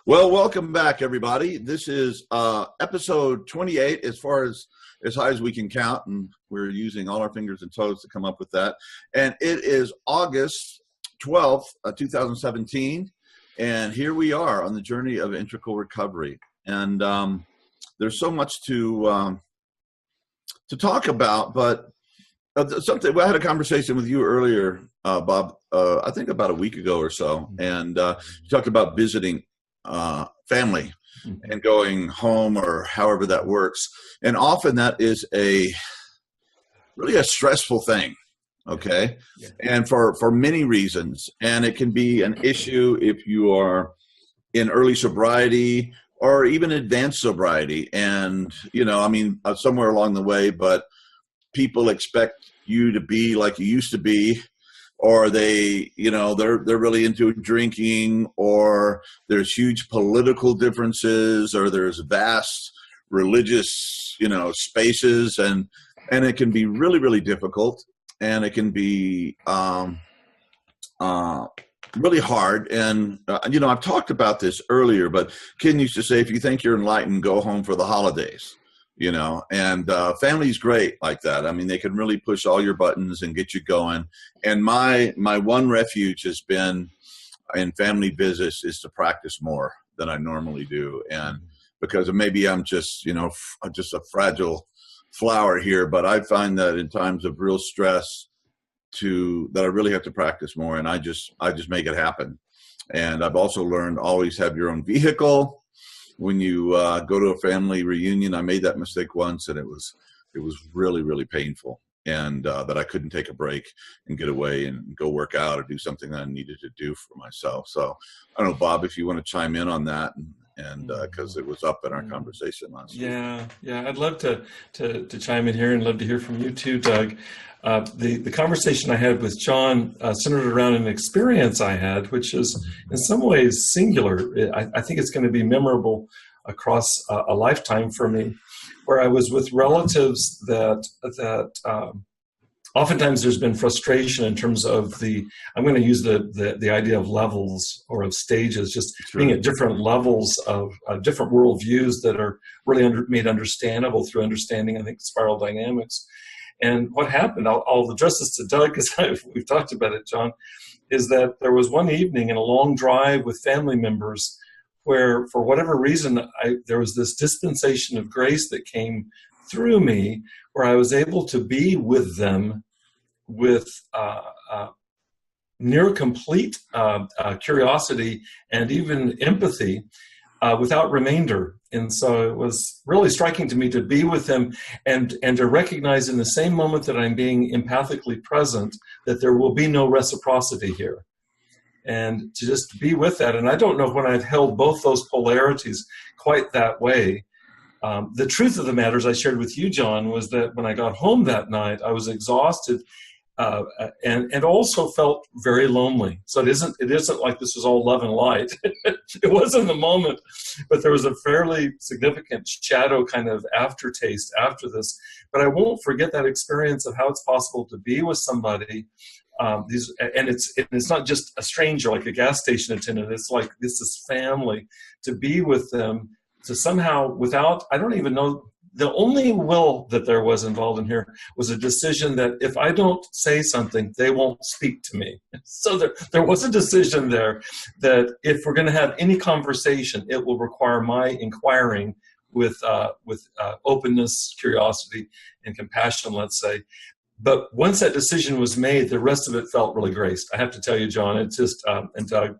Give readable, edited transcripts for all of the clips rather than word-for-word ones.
Well, welcome back, everybody. This is episode 28, as high as we can count, and we're using all our fingers and toes to come up with that. And it is August 12th, 2017, and here we are on the journey of integral recovery. And there's so much to talk about, but something. I had a conversation with you earlier, Bob. I think about a week ago or so, and you talked about visiting family and going home, or however that works. And often that is really a stressful thing. Okay. Yeah. And for many reasons. And it can be an issue if you are in early sobriety or even advanced sobriety. And, somewhere along the way, but people expect you to be like you used to be, or they're really into drinking, or there's huge political differences, or there's vast religious, spaces, and it can be really, really difficult, and it can be really hard. And I've talked about this earlier, but Ken used to say, if you think you're enlightened, go home for the holidays. And family's great like that. I mean, they can really push all your buttons and get you going. And my one refuge has been in family visits is to practice more than I normally do. And because maybe I'm just a fragile flower here, but I find that in times of real stress that I really have to practice more, and I just make it happen. And I've also learned always have your own vehicle. When you go to a family reunion, I made that mistake once, and it was really, really painful, and that I couldn't take a break and get away and go work out or do something that I needed to do for myself. So I don't know, Bob, if you want to chime in on that, and because it was up in our conversation last week. Yeah, I'd love to chime in here, and love to hear from you too, Doug. The conversation I had with John centered around an experience I had, which is in some ways singular. I think it's going to be memorable across a lifetime for me, where I was with relatives that oftentimes there's been frustration in terms of I'm going to use the idea of levels or of stages, just being at different levels of different worldviews that are really made understandable through understanding, I think, spiral dynamics. And what happened, I'll address this to Doug because we've talked about it, John, is that there was one evening in a long drive with family members where, for whatever reason, there was this dispensation of grace that came through me, where I was able to be with them with near complete curiosity and even empathy without remainder. And so it was really striking to me to be with them and to recognize in the same moment that I'm being empathically present that there will be no reciprocity here. And to just be with that. And I don't know when I've held both those polarities quite that way. The truth of the matter, as I shared with you, John, was that when I got home that night, I was exhausted and also felt very lonely. So it isn't like this was all love and light. It was in the moment, but there was a fairly significant shadow kind of aftertaste after this. But I won't forget that experience of how it's possible to be with somebody. It's not just a stranger like a gas station attendant. It's like this is family. To be with them, to somehow I don't even know. The only will that there was involved in here was a decision that if I don't say something, they won't speak to me. So there was a decision there that if we're going to have any conversation, it will require my inquiring with openness, curiosity, and compassion, let's say. But once that decision was made, the rest of it felt really graced. I have to tell you, John, it just, and Doug,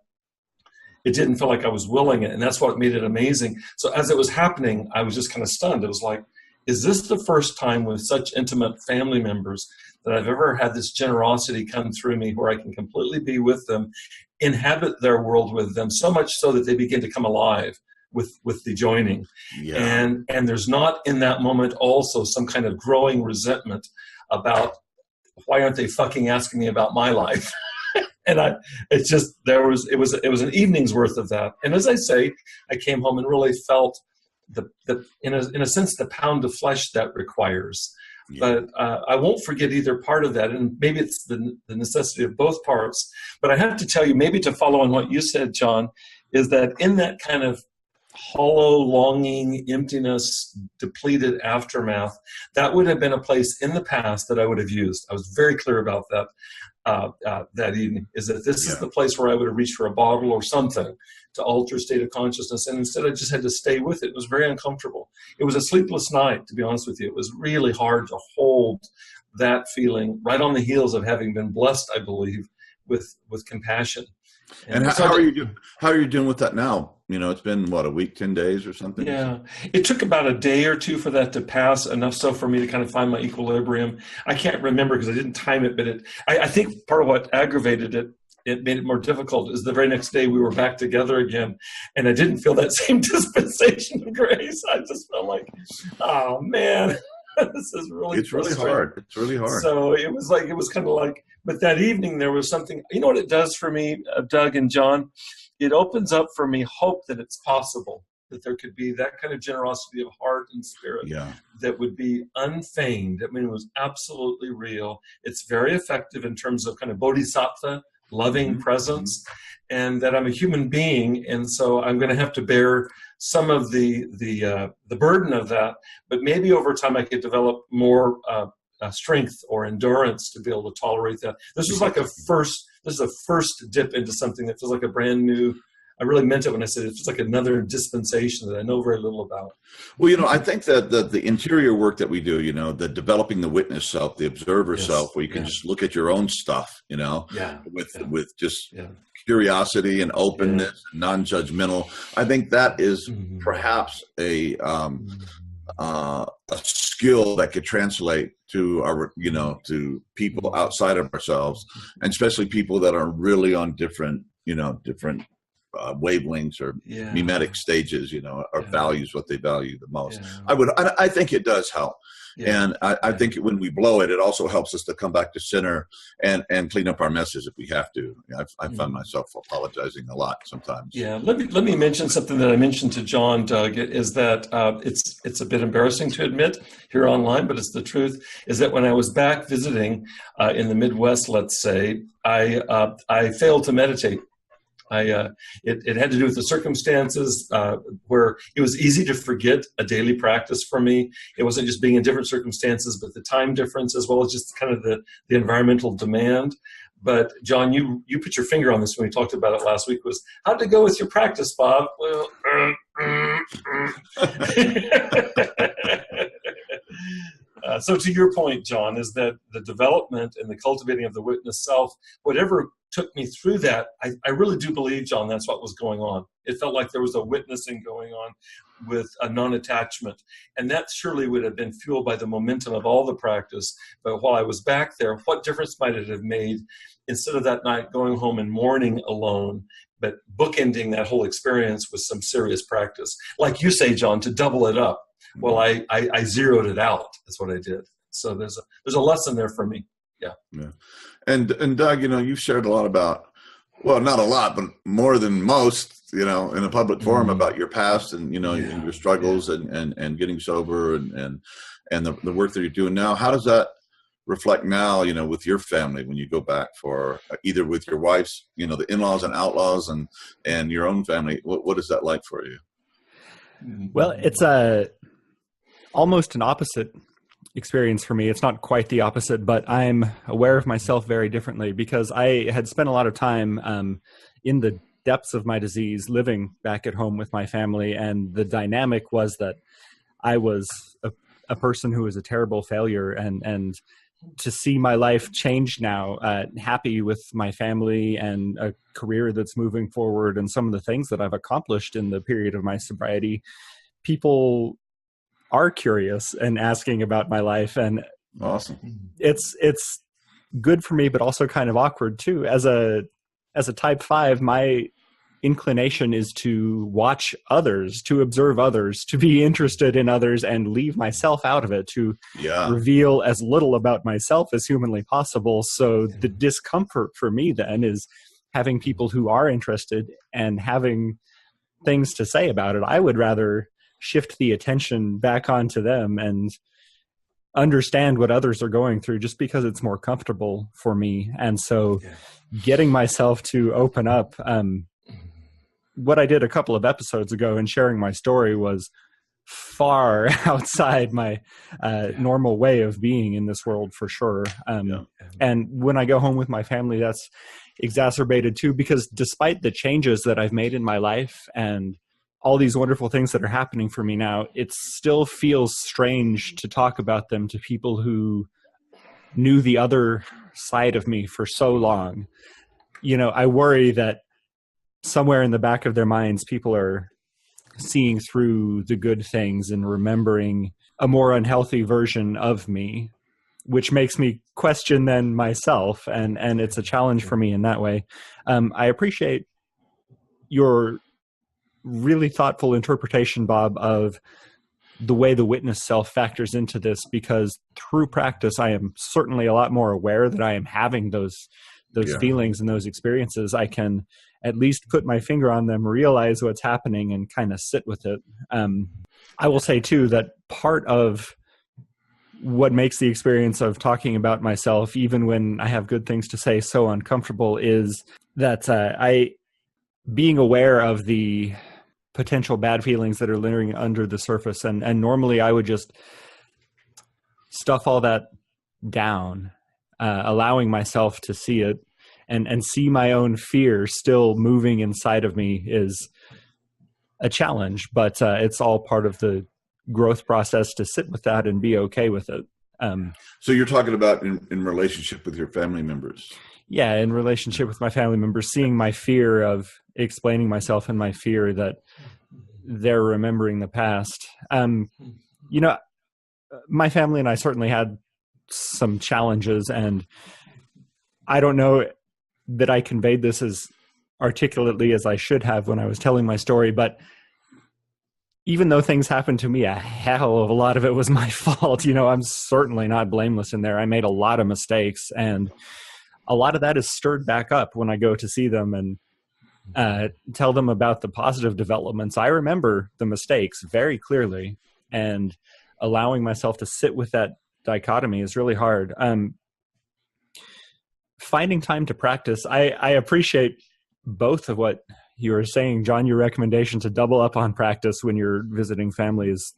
it didn't feel like I was willing it, and that's what made it amazing. So as it was happening, I was just kind of stunned. It was like, is this the first time with such intimate family members that I've ever had this generosity come through me where I can completely be with them, inhabit their world with them, so much so that they begin to come alive with the joining. Yeah. And there's not in that moment also some kind of growing resentment about why aren't they fucking asking me about my life? And it was an evening's worth of that. And as I say, I came home and really felt in a sense the pound of flesh that requires. Yeah. But I won't forget either part of that, and maybe it's the necessity of both parts. But I have to tell you, maybe to follow on what you said, John, is that in that kind of hollow, longing, emptiness, depleted aftermath, that would have been a place in the past that I would have used. I was very clear about that that evening, is that this is the place where I would have reached for a bottle or something to alter state of consciousness. And instead I just had to stay with it. It was very uncomfortable. It was a sleepless night, to be honest with you. It was really hard to hold that feeling right on the heels of having been blessed, I believe, with compassion. And how are you doing? How are you doing with that now? You know, it's been what, a week, 10 days or something? Yeah, it took about a day or two for that to pass, enough so for me to kind of find my equilibrium. I can't remember because I didn't time it, but I think part of what aggravated it made it more difficult, is the very next day we were back together again, and I didn't feel that same dispensation of grace. I just felt like, oh man, this is really It's really hard. It's really hard. So it was kind of like, but that evening there was something, you know what it does for me, Doug and John? It opens up for me hope that it's possible, that there could be that kind of generosity of heart and spirit that would be unfeigned. I mean, it was absolutely real. It's very effective in terms of kind of bodhisattva, loving presence, and that I'm a human being, and so I'm going to have to bear some of the burden of that. But maybe over time I could develop more strength or endurance to be able to tolerate that. This is like a first dip into something that feels like a brand new. I really meant it when I said it's like another dispensation that I know very little about. Well, you know, I think that the interior work that we do, you know, the developing the witness self, the observer self, where you can just look at your own stuff, you know, with just curiosity and openness, and non-judgmental. I think that is perhaps a skill that could translate to our, you know, to people outside of ourselves, and especially people that are really on different wavelengths or mimetic stages, you know, or values what they value the most. I think it does help. And I think when we blow it, it also helps us to come back to center and clean up our messes if we have to. I find myself apologizing a lot sometimes. Yeah. Let me mention something that I mentioned to John, Doug, is that it's a bit embarrassing to admit here online, but it's the truth, is that when I was back visiting in the Midwest, let's say, I failed to meditate. It had to do with the circumstances where it was easy to forget a daily practice for me. It wasn't just being in different circumstances, but the time difference, as well as just kind of the environmental demand. But John, you put your finger on this when we talked about it last week, was how'd it go with your practice, Bob? Well, so to your point, John, is that the development and the cultivating of the witness self, whatever took me through that, I really do believe, John, that's what was going on. It felt like there was a witnessing going on with a non-attachment. And that surely would have been fueled by the momentum of all the practice. But while I was back there, what difference might it have made, instead of that night going home and mourning alone, but bookending that whole experience with some serious practice? Like you say, John, to double it up. Well, I zeroed it out. That's what I did. So there's a lesson there for me. Yeah. And Doug, you know, you've shared a lot about, well, not a lot, but more than most, you know, in a public forum about your past and, you know, and your struggles and getting sober and the work that you're doing now. How does that reflect now, you know, with your family when you go back for either with your wife's, you know, the in-laws and outlaws and your own family? What is that like for you? Well, it's almost an opposite experience for me. It's not quite the opposite, but I'm aware of myself very differently because I had spent a lot of time in the depths of my disease living back at home with my family. And the dynamic was that I was a person who was a terrible failure, and to see my life change now, happy with my family and a career that's moving forward and some of the things that I've accomplished in the period of my sobriety, people are curious and asking about my life. And awesome. It's good for me, but also kind of awkward too. As a type 5, my inclination is to watch others, to observe others, to be interested in others and leave myself out of it, to reveal as little about myself as humanly possible. So the discomfort for me then is having people who are interested and having things to say about it. I would rather shift the attention back onto them and understand what others are going through just because it's more comfortable for me. And so getting myself to open up, what I did a couple of episodes ago in sharing my story was far outside my normal way of being in this world, for sure. And when I go home with my family, that's exacerbated too, because despite the changes that I've made in my life and all these wonderful things that are happening for me now, it still feels strange to talk about them to people who knew the other side of me for so long. You know, I worry that somewhere in the back of their minds, people are seeing through the good things and remembering a more unhealthy version of me, which makes me question then myself. And it's a challenge for me in that way. I appreciate your really thoughtful interpretation, Bob, of the way the witness self factors into this, because through practice, I am certainly a lot more aware that I am having those feelings and those experiences. I can at least put my finger on them, realize what's happening, and kind of sit with it. I will say too, that part of what makes the experience of talking about myself, even when I have good things to say, so uncomfortable, is that being aware of the potential bad feelings that are lingering under the surface. And normally I would just stuff all that down, allowing myself to see it and see my own fear still moving inside of me is a challenge, but it's all part of the growth process to sit with that and be okay with it. So you're talking about in relationship with your family members? Yeah, in relationship with my family members, seeing my fear of explaining myself and my fear that they're remembering the past. You know, my family and I certainly had some challenges, and I don't know that I conveyed this as articulately as I should have when I was telling my story, but even though things happened to me, a hell of a lot of it was my fault. You know, I'm certainly not blameless in there. I made a lot of mistakes, and a lot of that is stirred back up when I go to see them and tell them about the positive developments. I remember the mistakes very clearly, and allowing myself to sit with that dichotomy is really hard. Finding time to practice. I appreciate both of what you were saying, John. Your recommendation to double up on practice when you're visiting family is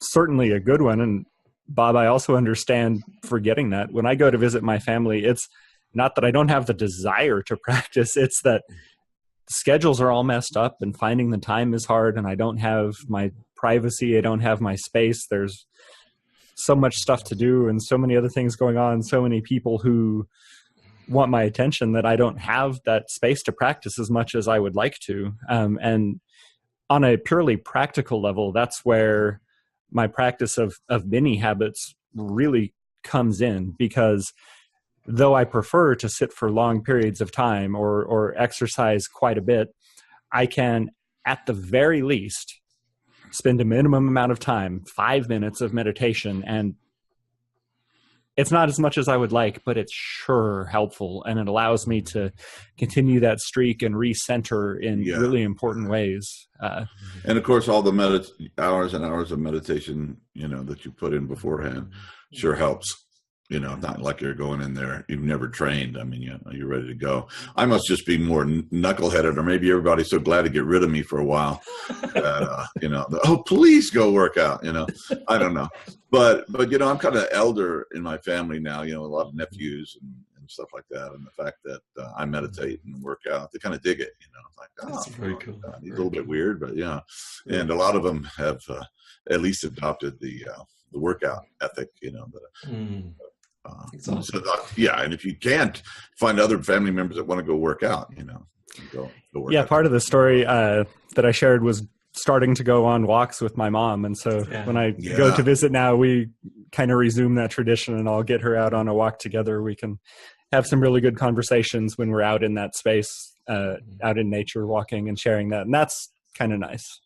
certainly a good one. And Bob, I also understand forgetting that. When I go to visit my family, it's not that I don't have the desire to practice, it's that schedules are all messed up and finding the time is hard, and I don't have my privacy, I don't have my space. There's so much stuff to do and so many other things going on, so many people who want my attention, that I don't have that space to practice as much as I would like to. And on a purely practical level, that's where my practice of mini habits really comes in, because though I prefer to sit for long periods of time or exercise quite a bit, I can, at the very least, spend a minimum amount of time, 5 minutes of meditation. And it's not as much as I would like, but it's sure helpful. And it allows me to continue that streak and recenter in really important ways. And of course, all the hours and hours of meditation, you know, that you put in beforehand sure helps. You know, not like you're going in there, you've never trained. I mean, you're ready to go. I must just be more knuckleheaded, or maybe everybody's so glad to get rid of me for a while that, you know, oh, please go work out, you know. I don't know. But you know, I'm kind of elder in my family now, you know, a lot of nephews and stuff like that. And the fact that I meditate and work out, they kind of dig it, you know. It's like, that's very cool. He's a little bit weird, but yeah. And a lot of them have at least adopted the workout ethic, you know, Awesome. So and if you can't, find other family members that want to go work out, you know, go work out. Part of the story that I shared was starting to go on walks with my mom. And so when I go to visit now, we kind of resume that tradition, and I'll get her out on a walk together. We can have some really good conversations when we're out in that space, out in nature, walking and sharing that. And that's kind of nice.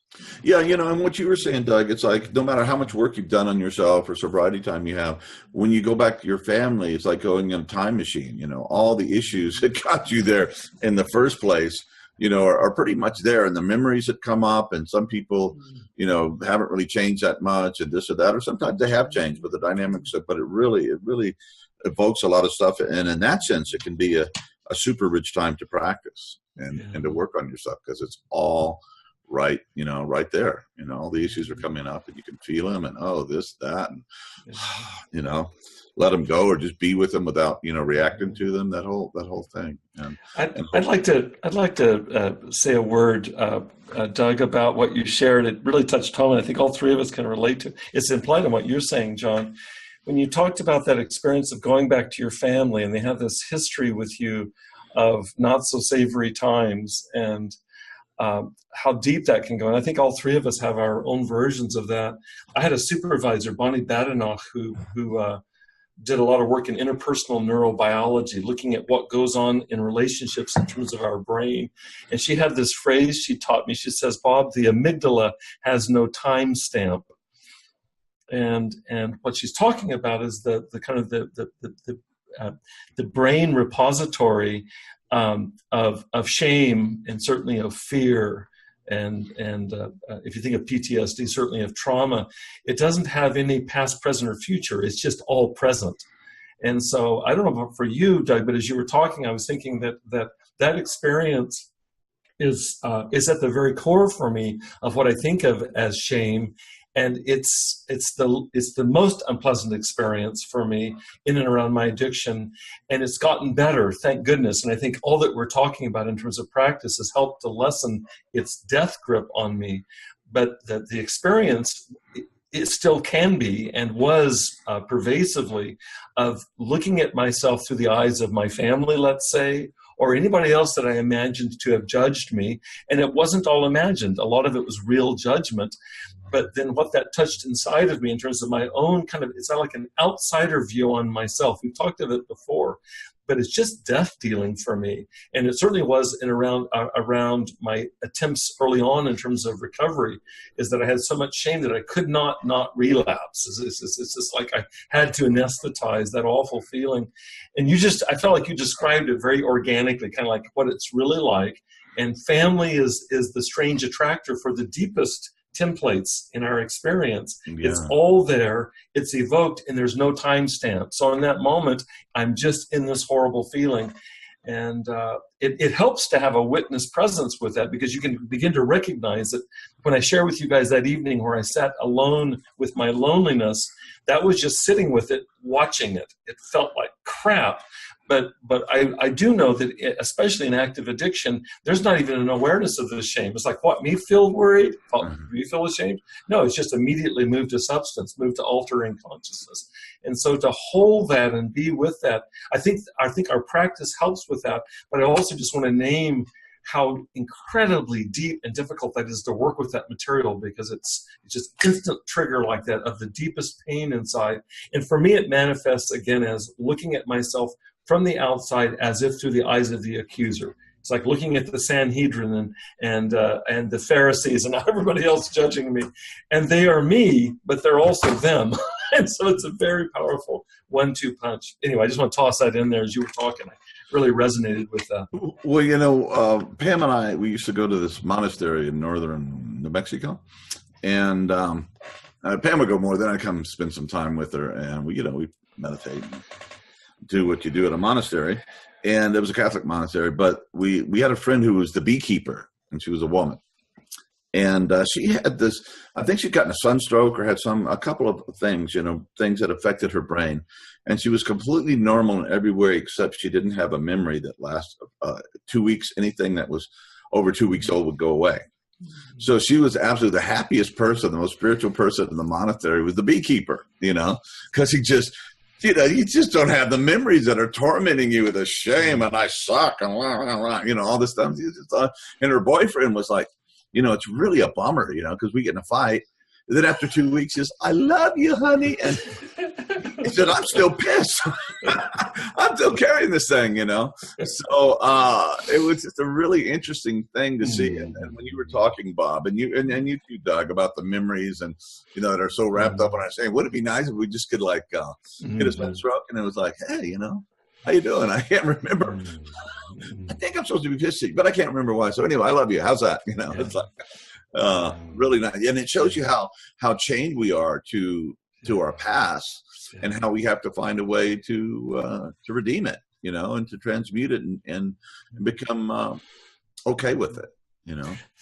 Yeah, you know, and what you were saying, Doug, it's like no matter how much work you've done on yourself or sobriety time you have, when you go back to your family, it's like going in a time machine. You know, all the issues that got you there in the first place, you know, are pretty much there. And the memories that come up, and some people, you know, haven't really changed that much, and this or that, or sometimes they have changed, but the dynamics, but it really evokes a lot of stuff. And in that sense, it can be a super rich time to practice. and to work on yourself, because it's all right, right there. All the issues are coming up and you can feel them, and this, that, and let them go, or just be with them without reacting to them. That whole thing. And I'd like to say a word, Doug, about what you shared. It really touched home, and I think all three of us can relate to. It's implied in what you're saying, John, when you talked about that experience of going back to your family, and they have this history with you of not so savory times, and how deep that can go. And I think all three of us have our own versions of that. I had a supervisor, Bonnie Badenoch, who did a lot of work in interpersonal neurobiology, looking at what goes on in relationships in terms of our brain. And she had this phrase she taught me. She says, Bob, the amygdala has no time stamp. And what she's talking about is the kind of the brain repository of shame, and certainly of fear, and if you think of PTSD, certainly of trauma. It doesn't have any past, present, or future. It's just all present. And so I don't know about for you, Doug, but as you were talking, I was thinking that experience is at the very core for me of what I think of as shame. And it's the most unpleasant experience for me in and around my addiction. And it's gotten better, thank goodness. And I think all that we're talking about in terms of practice has helped to lessen its death grip on me. But the experience, it still can be, and was pervasively, of looking at myself through the eyes of my family, let's say, or anybody else that I imagined to have judged me. And it wasn't all imagined. A lot of it was real judgment. But then what that touched inside of me in terms of my own kind of, it's not like an outsider view on myself. We've talked of it before, but it's just death dealing for me. And it certainly was around my attempts early on in terms of recovery, is that I had so much shame that I could not relapse. It's just like I had to anesthetize that awful feeling. And I felt like you described it very organically, kind of like what it's really like. And family is the strange attractor for the deepest templates in our experience. Yeah. It's all there, it's evoked, and there's no timestamp. So in that moment, I'm just in this horrible feeling. And it helps to have a witness presence with that, because you can begin to recognize that when I share with you guys that evening where I sat alone with my loneliness, that was just sitting with it, watching it. It felt like crap. But I do know that, especially in active addiction, there's not even an awareness of the shame. It's like, what, me feel worried? Me feel ashamed? No, it's just immediately moved to substance, moved to altering consciousness. And so to hold that and be with that, I think our practice helps with that. But I also just want to name how incredibly deep and difficult that is to work with that material, because it's just instant trigger like that of the deepest pain inside. And for me, it manifests again as looking at myself from the outside as if through the eyes of the accuser. It's like looking at the Sanhedrin and the Pharisees and everybody else judging me. And they are me, but they're also them. And so it's a very powerful 1-2 punch. Anyway, I just want to toss that in there as you were talking. I really resonated with that. Well, Pam and I, we used to go to this monastery in northern New Mexico. And Pam would go more, then I'd come spend some time with her. And we meditate and do what you do at a monastery. And it was a Catholic monastery, but we had a friend who was the beekeeper, and she was a woman. And she had this, I think she'd gotten a sunstroke or had a couple of things, things that affected her brain. And she was completely normal in every way, except she didn't have a memory that lasts 2 weeks. Anything that was over 2 weeks old would go away. So she was absolutely the happiest person, the most spiritual person in the monastery was the beekeeper, because he just, you just don't have the memories that are tormenting you with the shame and I suck and all this stuff. And her boyfriend was like, it's really a bummer, because we get in a fight. And then after 2 weeks, he says, I love you, honey. And he said, I'm still pissed. I'm still carrying this thing, So it was just a really interesting thing to see. And when you were talking, Bob, and you too, Doug, about the memories and, that are so wrapped up in our saying, would it be nice if we just could get a stroke? And it was like, hey, how you doing? I can't remember. I think I'm supposed to be pissy, but I can't remember why. So anyway, I love you. How's that? It's like really nice. And it shows you how chained we are to our past and how we have to find a way to redeem it, and to transmute it and become okay with it,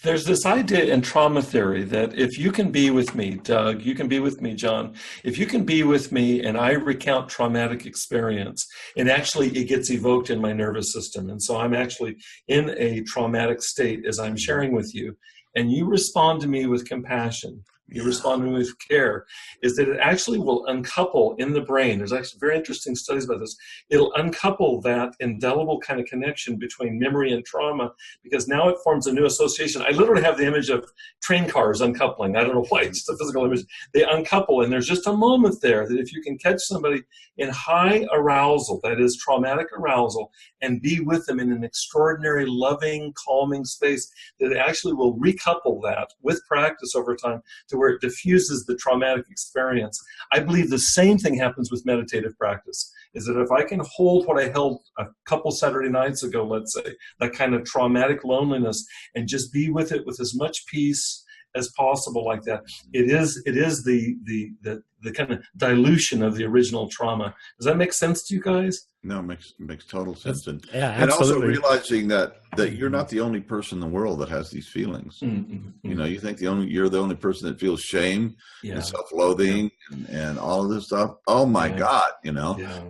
There's this idea in trauma theory that if you can be with me, Doug, you can be with me, John, if you can be with me and I recount traumatic experience, and actually it gets evoked in my nervous system. And so I'm actually in a traumatic state as I'm sharing with you, and you respond to me with compassion, you respond to me with care, is that it actually will uncouple in the brain. There's actually very interesting studies about this. It'll uncouple that indelible kind of connection between memory and trauma, because now it forms a new association. I literally have the image of train cars uncoupling. I don't know why, it's just a physical image. They uncouple, and there's just a moment there that if you can catch somebody in high arousal, that is traumatic arousal, and be with them in an extraordinary, loving, calming space, that it actually will recouple that with practice over time to where it diffuses the traumatic experience. I believe the same thing happens with meditative practice, is that if I can hold what I held a couple Saturday nights ago, let's say, that kind of traumatic loneliness, and just be with it with as much peace as possible like that, it is the kind of dilution of the original trauma. Does that make sense to you guys? No, it makes total sense. And, yeah, and also absolutely. realizing that you're not the only person in the world that has these feelings. You think you're the only person that feels shame and self-loathing and all of this stuff. Oh my God, And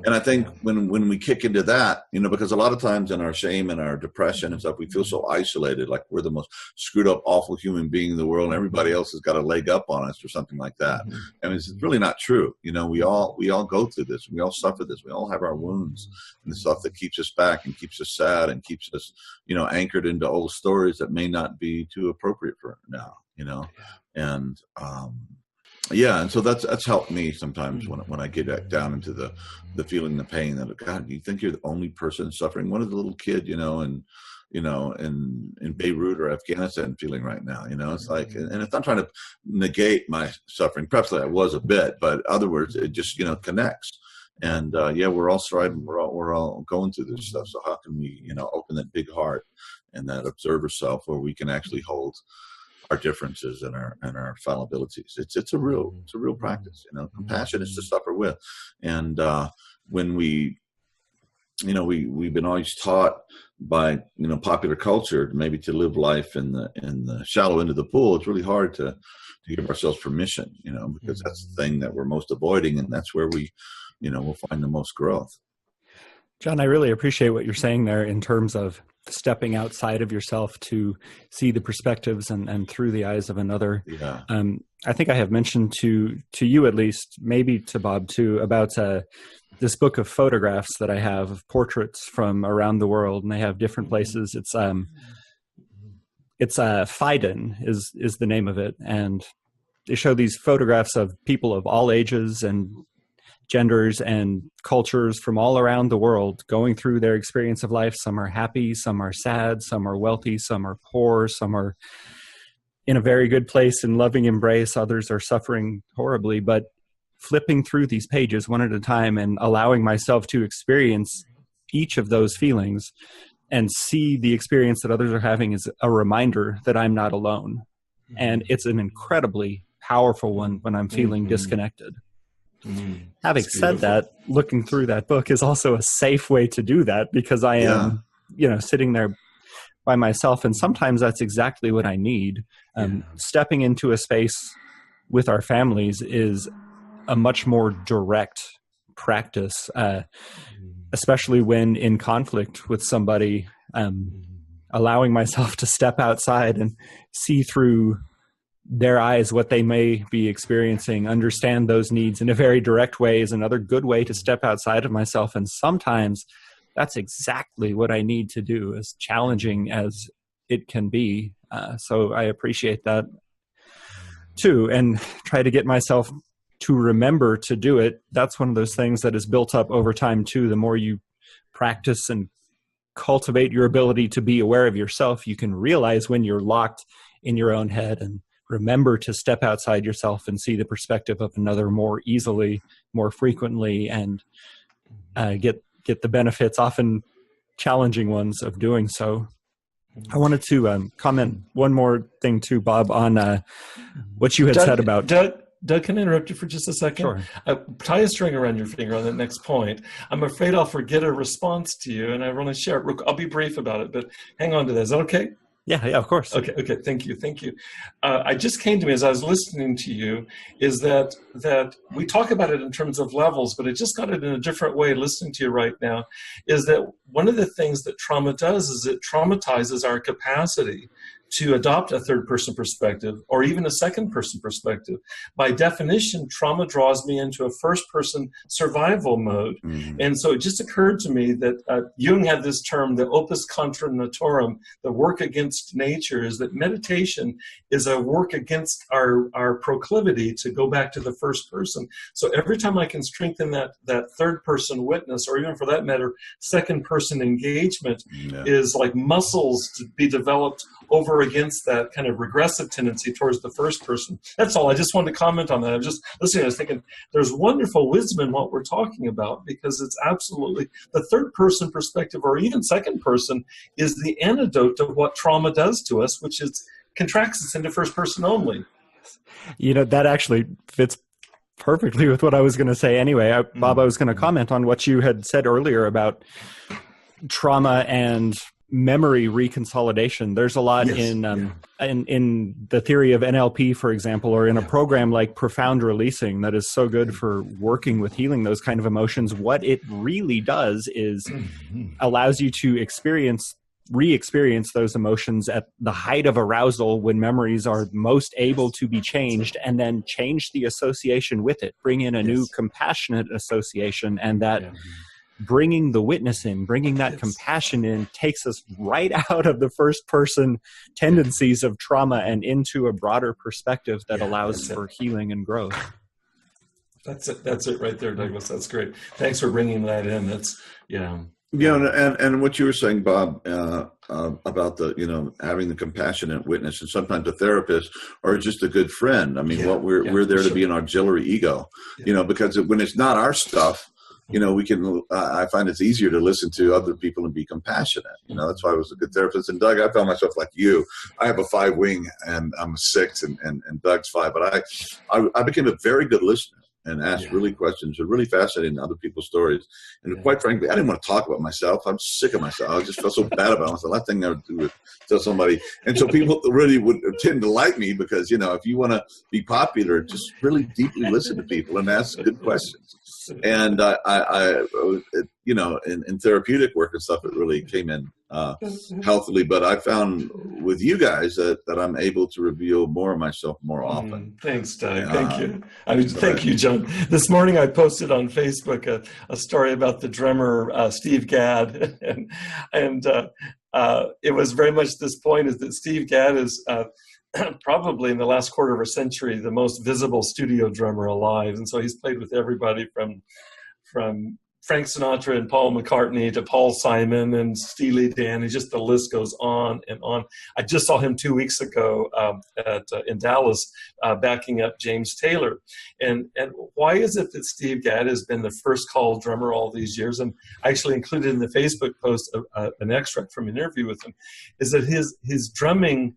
I think when we kick into that, because a lot of times in our shame and our depression and stuff, we feel so isolated, like we're the most screwed up, awful human being in the world, and everybody else has got a leg up on us or something like that. I mean, it's really not true. We all go through this. We all suffer this. We all have our wounds and the stuff that keeps us back and keeps us sad and keeps us, anchored into old stories that may not be too appropriate for now, and and so that's helped me sometimes when I get back down into the feeling, the pain, that God, you think you're the only person suffering? What is the little kid, in Beirut or Afghanistan feeling right now? It's like, and it's not trying to negate my suffering. Perhaps I was a bit, but other words, it just connects. And we're all striving. We're all going through this stuff. So how can we, open that big heart and that observer self, where we can actually hold our differences and our fallibilities? It's a real practice. Compassion is to suffer with, and when we've been always taught by popular culture maybe to live life in the shallow end of the pool. It's really hard to give ourselves permission, because that's the thing that we're most avoiding, and that's where we we'll find the most growth. John, I really appreciate what you're saying there in terms of stepping outside of yourself to see the perspectives and through the eyes of another. Yeah. I think I have mentioned to you, at least, maybe to Bob too, about this book of photographs that I have of portraits from around the world, and they have different places. It's Fiden is the name of it, and they show these photographs of people of all ages and genders and cultures from all around the world going through their experience of life. Some are happy, some are sad, some are wealthy, some are poor, some are in a very good place in loving embrace, others are suffering horribly. But flipping through these pages one at a time and allowing myself to experience each of those feelings and see the experience that others are having is a reminder that I'm not alone. And it's an incredibly powerful one when I'm feeling disconnected. Having said that, looking through that book is also a safe way to do that, because I am, sitting there by myself, and sometimes that's exactly what I need. Stepping into a space with our families is a much more direct practice, especially when in conflict with somebody, allowing myself to step outside and see through their eyes what they may be experiencing, understand those needs in a very direct way is another good way to step outside of myself. And sometimes that's exactly what I need to do, as challenging as it can be. So I appreciate that too, and try to get myself to remember to do it. That's one of those things that is built up over time too. The more you practice and cultivate your ability to be aware of yourself, you can realize when you're locked in your own head, and remember to step outside yourself and see the perspective of another more easily, more frequently, and get the benefits, often challenging ones, of doing so. I wanted to comment one more thing too, Bob, on what you had said about... Doug, can I interrupt you for just a second? Sure. Tie a string around your finger on that next point. I'm afraid I'll forget a response to you, and I want to share it. I'll be brief about it, but hang on to that. Is that okay? Yeah, of course. Okay. Thank you. I just came to me as I was listening to you is that we talk about it in terms of levels, but I just got it in a different way listening to you right now, is that one of the things that trauma does is it traumatizes our capacity to adopt a third-person perspective or even a second-person perspective. By definition, trauma draws me into a first-person survival mode. Mm-hmm. And so it just occurred to me that Jung had this term, the opus contra naturam, the work against nature, is that meditation is a work against our proclivity to go back to the first person. So every time I can strengthen that third-person witness, or even for that matter, second-person engagement, is like muscles to be developed over against that kind of regressive tendency towards the first person. That's all. I just wanted to comment on that. I'm just listening. I was thinking there's wonderful wisdom in what we're talking about, because it's absolutely the third person perspective, or even second person, is the antidote to what trauma does to us, which is contracts us into first person only. That actually fits perfectly with what I was going to say anyway. Bob, I was going to comment on what you had said earlier about trauma and memory reconsolidation. There's a lot in the theory of NLP, for example, or in a program like profound releasing that is so good for working with healing those kind of emotions. What it really does is allows you to re-experience those emotions at the height of arousal when memories are most able to be changed, and then change the association with it, bring in a new compassionate association, and that bringing the witness in, bringing that compassion in, takes us right out of the first person tendencies of trauma and into a broader perspective that allows for healing and growth. That's it right there, Douglas. That's great. Thanks for bringing that in. And what you were saying, Bob, about the, having the compassionate witness, and sometimes a therapist or just a good friend. I mean, we're there to be an auxiliary ego, because when it's not our stuff, we can, I find it's easier to listen to other people and be compassionate. That's why I was a good therapist. And Doug, I found myself like you. I have a 5 wing and I'm a 6 and Doug's 5, but I became a very good listener and asked really questions. They're really fascinating other people's stories. And quite frankly, I didn't want to talk about myself. I'm sick of myself. I just felt so bad about myself. The last thing I would do is tell somebody. And so people really would tend to like me because, if you want to be popular, just really deeply listen to people and ask good questions. And in therapeutic work and stuff, it really came in healthily. But I found with you guys that I'm able to reveal more of myself more often. Thanks, Doug. Thank you. Thank you, John. This morning I posted on Facebook a story about the drummer Steve Gadd, and it was very much this point, is that Steve Gadd is probably in the last quarter of a century the most visible studio drummer alive, and so he's played with everybody from Frank Sinatra and Paul McCartney to Paul Simon and Steely Dan, and just the list goes on and on. I just saw him 2 weeks ago in Dallas backing up James Taylor. And why is it that Steve Gadd has been the first call drummer all these years? And I actually included in the Facebook post an extract from an interview with him, is that his drumming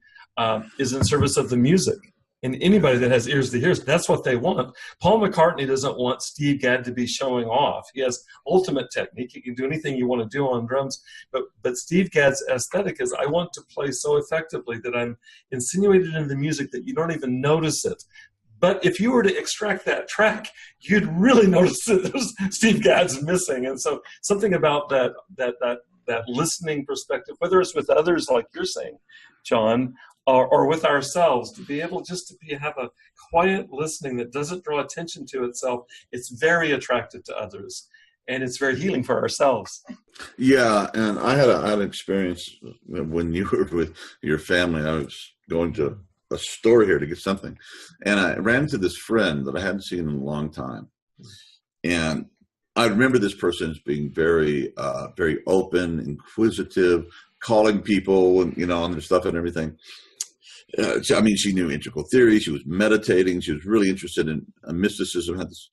is in service of the music. And anybody that has ears to hear, that's what they want. Paul McCartney doesn't want Steve Gadd to be showing off. He has ultimate technique. He can do anything you want to do on drums. But Steve Gadd's aesthetic is, I want to play so effectively that I'm insinuated in the music that you don't even notice it. But if you were to extract that track, you'd really notice that Steve Gadd's missing. And so something about that listening perspective, whether it's with others like you're saying, John, or with ourselves, to be able just to have a quiet listening that doesn't draw attention to itself, it's very attractive to others, and it's very healing for ourselves. Yeah, and I had an experience when you were with your family. I was going to a store here to get something, and I ran into this friend that I hadn't seen in a long time, and I remember this person as being very, very open, inquisitive, calling people and on their stuff and everything. She knew integral theory. She was meditating. She was really interested in mysticism. Had this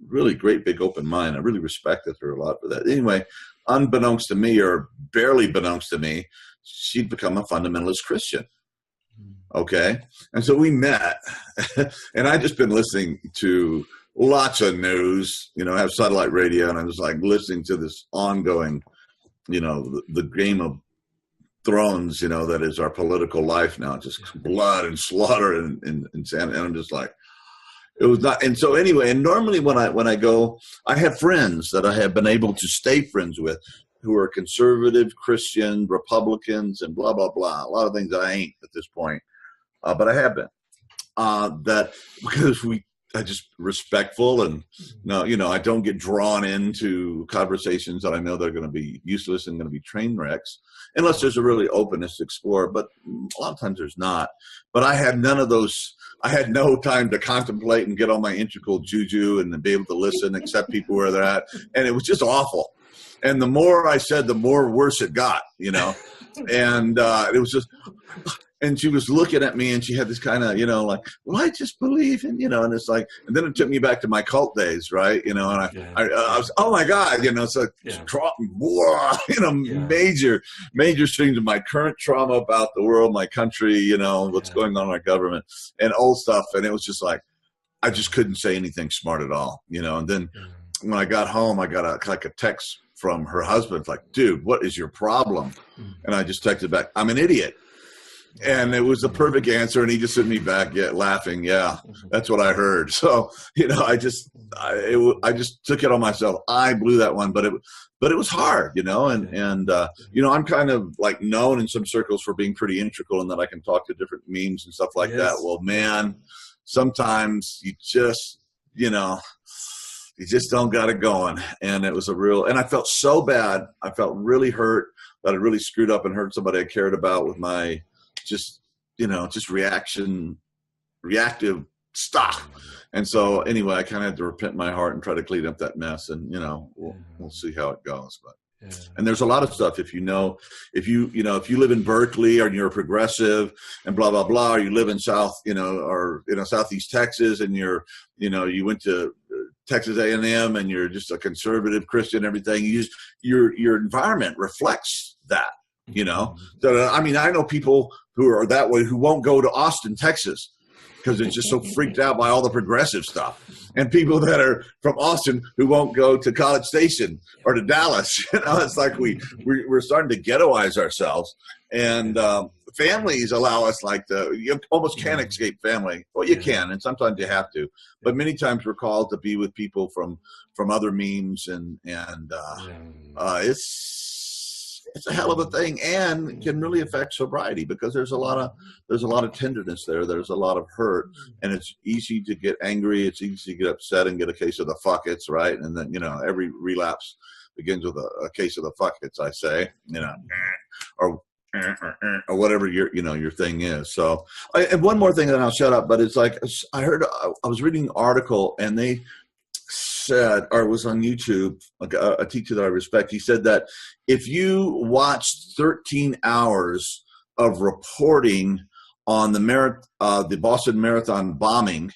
really great big open mind. I really respected her a lot for that. Anyway, unbeknownst to me, or barely beknownst to me, she'd become a fundamentalist Christian. Okay, and so we met, and I'd just been listening to lots of news. I have satellite radio, and I was like listening to this ongoing, the game of thrones, that is our political life now, just blood and slaughter and insanity. And I'm just like, it was not. And so anyway, and normally when I go, I have friends that I have been able to stay friends with who are conservative, Christian, Republicans, and blah, blah, blah. A lot of things that I ain't at this point. But I have been. That because I just respectful and I don't get drawn into conversations that I know they're going to be useless and going to be train wrecks unless there's a really openness to explore. But a lot of times there's not. But I had none of those. I had no time to contemplate and get all my integral juju and be able to listen, accept people where they're at. And it was just awful. And the more I said, the more worse it got, and it was just. And she was looking at me and she had this kind of, like, well, I just believe in, and it's like, and then it took me back to my cult days, right? And I was, oh my God, it's like, major streams of my current trauma about the world, my country, what's going on in our government and old stuff. And it was just like, I just couldn't say anything smart at all, and then when I got home, I got a text from her husband, like, dude, what is your problem? And I just texted back, I'm an idiot. And it was the perfect answer, and he just sent me back, laughing. Yeah, that's what I heard. So, I just took it on myself. I blew that one, but it was hard, and I'm kind of like known in some circles for being pretty integral and that I can talk to different memes and stuff like that. Well, man, sometimes you just don't got it going. And it was and I felt so bad. I felt really hurt that I really screwed up and hurt somebody I cared about with my just reactive stuff. And so anyway, I kind of had to repent my heart and try to clean up that mess, and we'll see how it goes. But and there's a lot of stuff if you live in Berkeley or you're a progressive and blah blah blah, or you live in Southeast Texas and you went to Texas A&M and you're just a conservative Christian, everything your environment reflects that. So, I mean, I know people who are that way who won't go to Austin, Texas, because it's just so freaked out by all the progressive stuff, and people that are from Austin who won't go to College Station or to Dallas. It's like we're starting to ghettoize ourselves, and families allow us you almost can't escape family. Well, you can, and sometimes you have to, but many times we're called to be with people from other memes, and it's a hell of a thing, and can really affect sobriety because there's a lot of tenderness there. There's a lot of hurt, and it's easy to get angry. It's easy to get upset and get a case of the fuck it's, right? And then every relapse begins with a case of the fuck it's, I say, or whatever your thing is. So, and one more thing, and I'll shut up. But it's like I was reading an article, and they said, or it was on YouTube, a teacher that I respect, he said that if you watched 13 hours of reporting on the Boston Marathon bombing,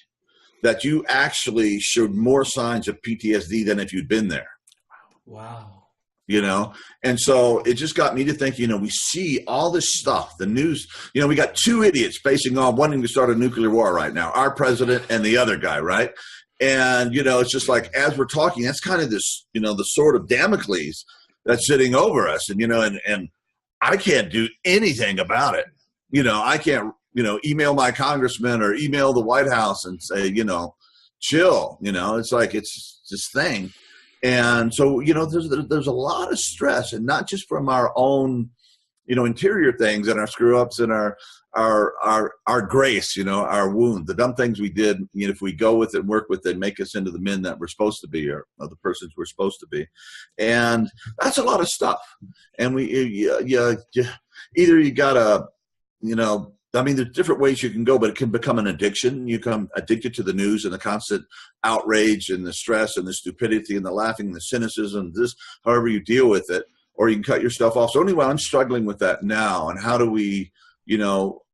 that you actually showed more signs of PTSD than if you'd been there. Wow. And so it just got me to think, we see all this stuff, the news, we got two idiots facing on wanting to start a nuclear war right now, our president and the other guy, right? And, it's just like, as we're talking, that's kind of this, the sword of Damocles that's sitting over us. And, and I can't do anything about it. I can't, email my congressman or email the White House and say, chill, it's like, it's this thing. And so, there's a lot of stress, and not just from our own, interior things and our screw ups and our grace, our wound, the dumb things we did. If we go with it and work with it, make us into the men that we're supposed to be, or the persons we're supposed to be. And that's a lot of stuff. And either you gotta, there's different ways you can go, but it can become an addiction. You become addicted to the news and the constant outrage and the stress and the stupidity and the laughing and the cynicism, however you deal with it, or you can cut yourself off. So anyway, I'm struggling with that now. And how do we,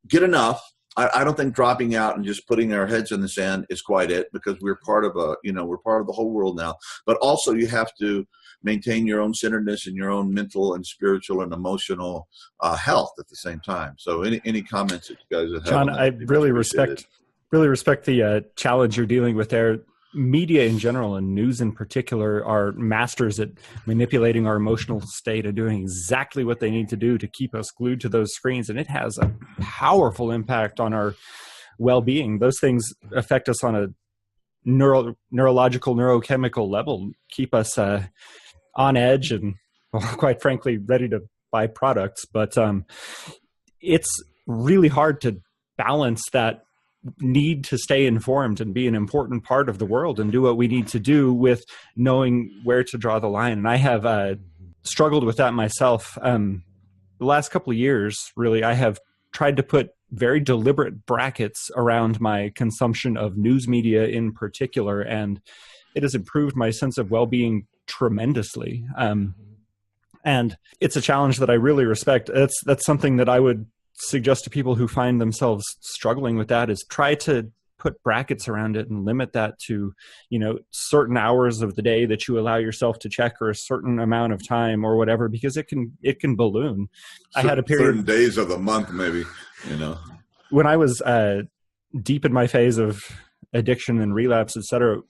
get enough? I don't think dropping out and just putting our heads in the sand is quite it, because we're part of we're part of the whole world now. But also you have to maintain your own centeredness and your own mental and spiritual and emotional health at the same time. So any comments that you guys have? John, I really respect the challenge you're dealing with there. media in general and news in particular are masters at manipulating our emotional state and doing exactly what they need to do to keep us glued to those screens. And it has a powerful impact on our well-being. Those things affect us on a neurological, neurochemical level, keep us on edge and, well, quite frankly, ready to buy products. But it's really hard to balance that need to stay informed and be an important part of the world and do what we need to do with knowing where to draw the line. And I have struggled with that myself. The last couple of years, really, I have tried to put very deliberate brackets around my consumption of news media in particular, and it has improved my sense of well-being tremendously. And it's a challenge that I really respect. That's something that I would suggest to people who find themselves struggling with that, is try to put brackets around it and limit that to, certain hours of the day that you allow yourself to check, or a certain amount of time or whatever, because it can balloon. I had a period, certain days of the month, maybe, when I was deep in my phase of addiction and relapse, etc.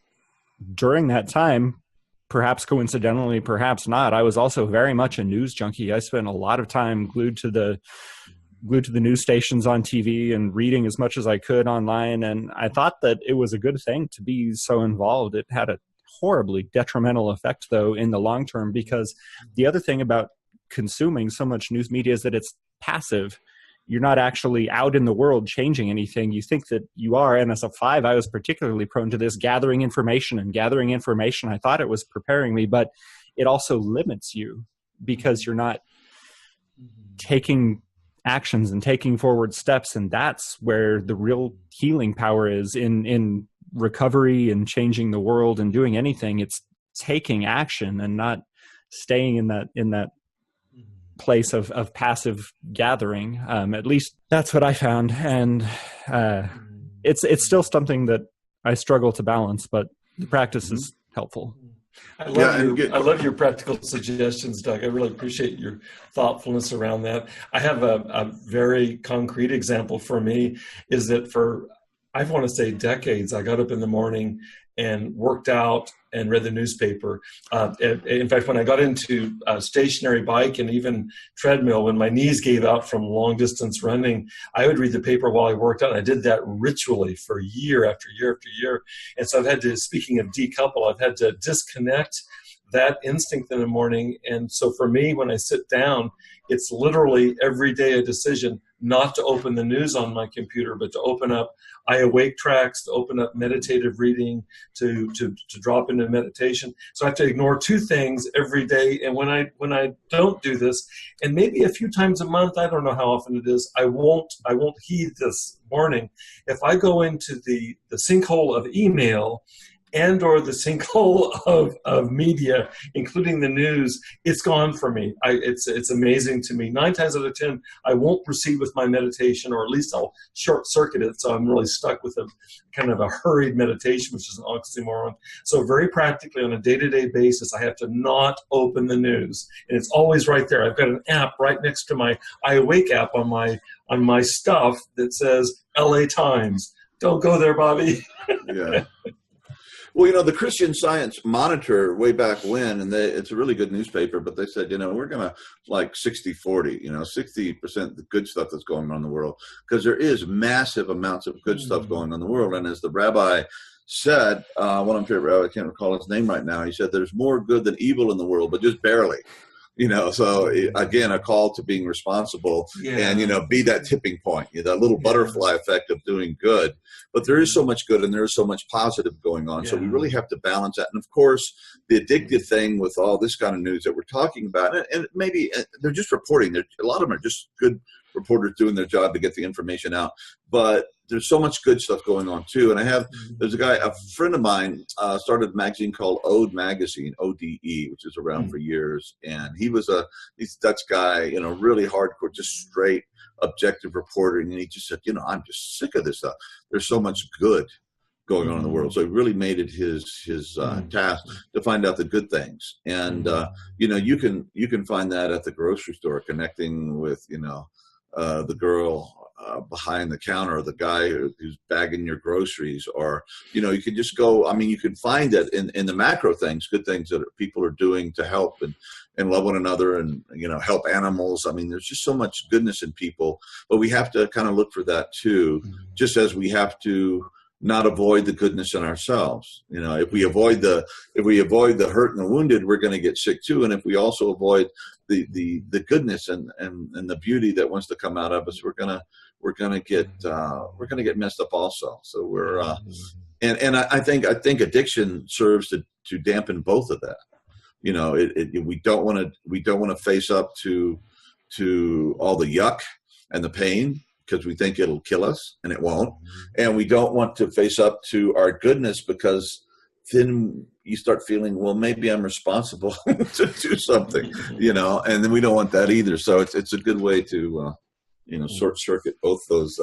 During that time, perhaps coincidentally, perhaps not, I was also very much a news junkie. I spent a lot of time glued to the news stations on TV and reading as much as I could online. And I thought that it was a good thing to be so involved. It had a horribly detrimental effect, though, in the long term, because the other thing about consuming so much news media is that it's passive. You're not actually out in the world changing anything. You think that you are. And as a 5, I was particularly prone to this, gathering information. I thought it was preparing me, but it also limits you because you're not taking actions and taking forward steps. And that's where the real healing power is in recovery and changing the world and doing anything. It's taking action and not staying in that place of passive gathering. At least that's what I found. And it's still something that I struggle to balance, but the practice is helpful. I love your practical suggestions, Doug. I really appreciate your thoughtfulness around that. I have a very concrete example for me, is that for, I want to say decades, I got up in the morning and worked out and read the newspaper. In fact, when I got into stationary bike and even treadmill, when my knees gave out from long distance running, I would read the paper while I worked out. And I did that ritually for year after year after year. And so I've had to, speaking of decouple, I've had to disconnect that instinct in the morning. And so for me, when I sit down, it's literally every day a decision not to open the news on my computer, but to open up I Awake tracks, to open up meditative reading, to drop into meditation. So I have to ignore 2 things every day. And when I don't do this, and maybe a few times a month, I don't know how often it is, I won't heed this warning. If I go into the sinkhole of email and or the sinkhole of media, including the news, it's gone for me. It's amazing to me. 9 times out of 10, I won't proceed with my meditation, or at least I'll short circuit it. So I'm really stuck with a kind of a hurried meditation, which is an oxymoron. So very practically on a day-to-day basis, I have to not open the news. And it's always right there. I've got an app right next to my I Awake app on my stuff that says LA Times. Don't go there, Bobby. Yeah. Well, the Christian Science Monitor way back when, and it's a really good newspaper, but they said, we're going to like 60-40, 60% the good stuff that's going on in the world, because there is massive amounts of good stuff going on in the world. And as the rabbi said, one of my favorite rabbis, I can't recall his name right now, he said, there's more good than evil in the world, but just barely. So again, a call to being responsible and, be that tipping point, that little butterfly effect of doing good. But there is so much good and there is so much positive going on. So we really have to balance that. And of course, the addictive thing with all this kind of news that we're talking about, and maybe they're just reporting. A lot of them are just good reporters doing their job to get the information out. But there's so much good stuff going on too. And there's a friend of mine started a magazine called Ode Magazine, ODE, which is around for years. And he's a Dutch guy, really hardcore, just straight objective reporting. And he just said, I'm just sick of this stuff. There's so much good going on in the world. So he really made it his task to find out the good things. And, you can find that at the grocery store, connecting with, the girl behind the counter, or the guy who's bagging your groceries, or, you can just go, you can find it in the macro things, good things that people are doing to help and love one another and, help animals. There's just so much goodness in people, but we have to kind of look for that too, just as we have to not avoid the goodness in ourselves. If we avoid the hurt and the wounded, we're going to get sick too. And if we also avoid the goodness and the beauty that wants to come out of us, we're gonna get messed up also. So we're and I think addiction serves to dampen both of that. We don't want to face up to all the yuck and the pain, because we think it'll kill us, and it won't. And we don't want to face up to our goodness, because then you start feeling, well, maybe I'm responsible to do something, and then we don't want that either. So it's a good way to, short circuit both those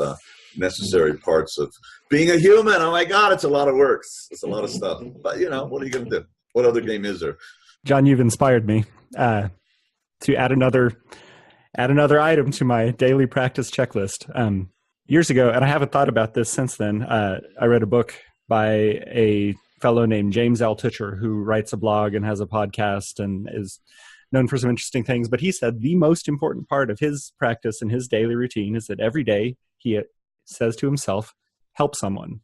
necessary parts of being a human. Oh my God, it's a lot of work. It's a lot of stuff. But, what are you going to do? What other game is there? John, you've inspired me to add another item to my daily practice checklist. Years ago, and I haven't thought about this since then, I read a book by a fellow named James Altucher, who writes a blog and has a podcast and is known for some interesting things. But he said the most important part of his practice and his daily routine is that every day he says to himself, help someone.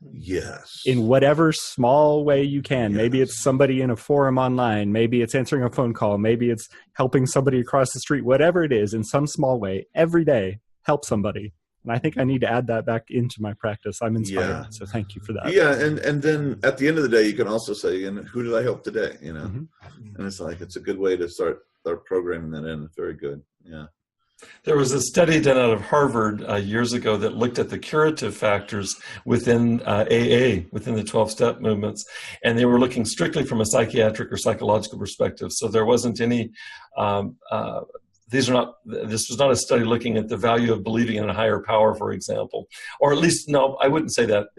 Yes. In whatever small way you can. Yes. Maybe it's somebody in a forum online. Maybe it's answering a phone call. Maybe it's helping somebody across the street. Whatever it is, in some small way, every day, help somebody. And I think I need to add that back into my practice. I'm inspired. Yeah. So thank you for that. Yeah. And then at the end of the day, you can also say, who did I help today? And it's a good way to start programming that in. It's very good. Yeah. There was a study done out of Harvard years ago that looked at the curative factors within AA, within the 12-step movements, and they were looking strictly from a psychiatric or psychological perspective. So there wasn't any, this was not a study looking at the value of believing in a higher power, for example, or at least, no, I wouldn't say that.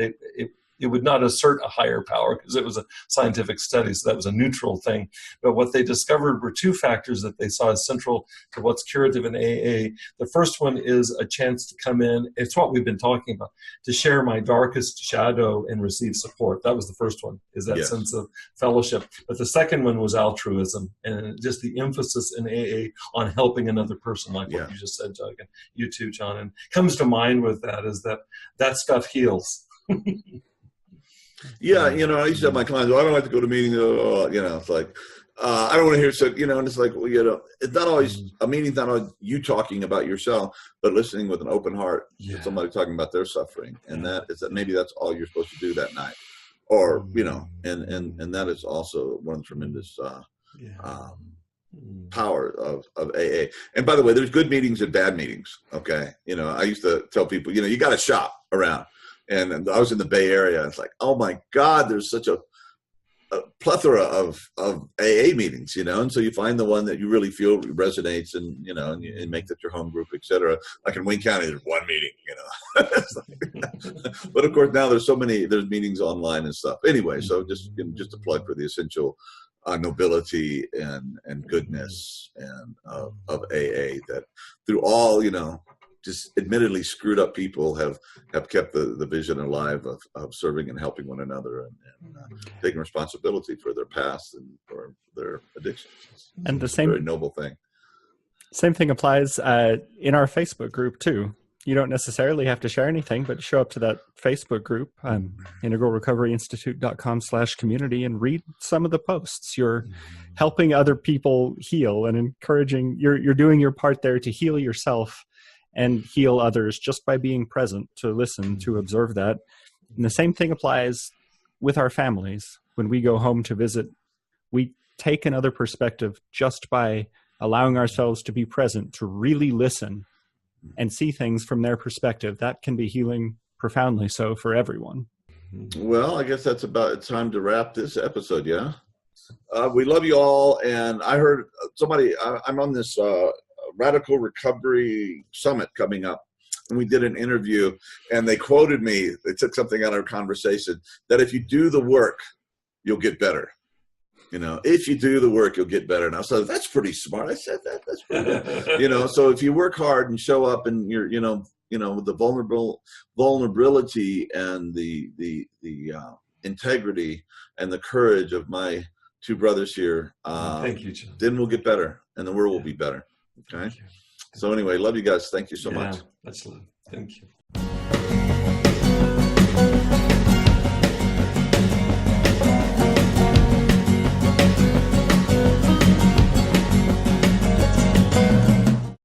It would not assert a higher power, because it was a scientific study, so that was a neutral thing. But what they discovered were two factors that they saw as central to what's curative in AA. The first one is a chance to come in. It's what we've been talking about, to share my darkest shadow and receive support. That was the first one, is that sense of fellowship. But the second one was altruism, and just the emphasis in AA on helping another person, like what you just said, Doug, and you too, John. And comes to mind with that is that stuff heals. Yeah, I used to have my clients, I don't like to go to meetings, it's like, I don't want to hear so, and it's like, well, it's not always, a meeting's not always you talking about yourself, but listening with an open heart to somebody talking about their suffering. And that is that maybe that's all you're supposed to do that night. Or, and that is also one tremendous power of AA. And by the way, there's good meetings and bad meetings, okay? I used to tell people, you got to shop around. And I was in the Bay Area. It's like, oh my God, there's such a plethora of AA meetings, and so you find the one that you really feel resonates, and and make that your home group, etc. Like in Wayne County, there's one meeting, but of course now there's meetings online and stuff. Anyway, so just a plug for the essential nobility and goodness and of AA, that through all just admittedly screwed up people have kept the vision alive of serving and helping one another and taking responsibility for their past and for their addictions. And the it's same a very noble thing. Same thing applies in our Facebook group too. You don't necessarily have to share anything, but show up to that Facebook group, integralrecoveryinstitute.com/community, and read some of the posts. You're helping other people heal and encouraging. You're doing your part there to heal yourself and heal others just by being present, to listen, to observe that. And the same thing applies with our families. When we go home to visit, we take another perspective just by allowing ourselves to be present, to really listen and see things from their perspective. That can be healing profoundly so for everyone. Well, I guess that's about time to wrap this episode, yeah? We love you all. And I heard I'm on this Radical Recovery Summit coming up, and we did an interview, and they quoted me. They took something out of our conversation, that if you do the work, you'll get better. if you do the work, you'll get better. And I said, that's pretty smart. I said that. That's pretty good. So if you work hard and show up and you're, the vulnerability and the integrity and the courage of my two brothers here, thank you, John. Then we'll get better and the world will be better. Okay. So anyway, love you guys. Thank you so much. That's love. Thank you.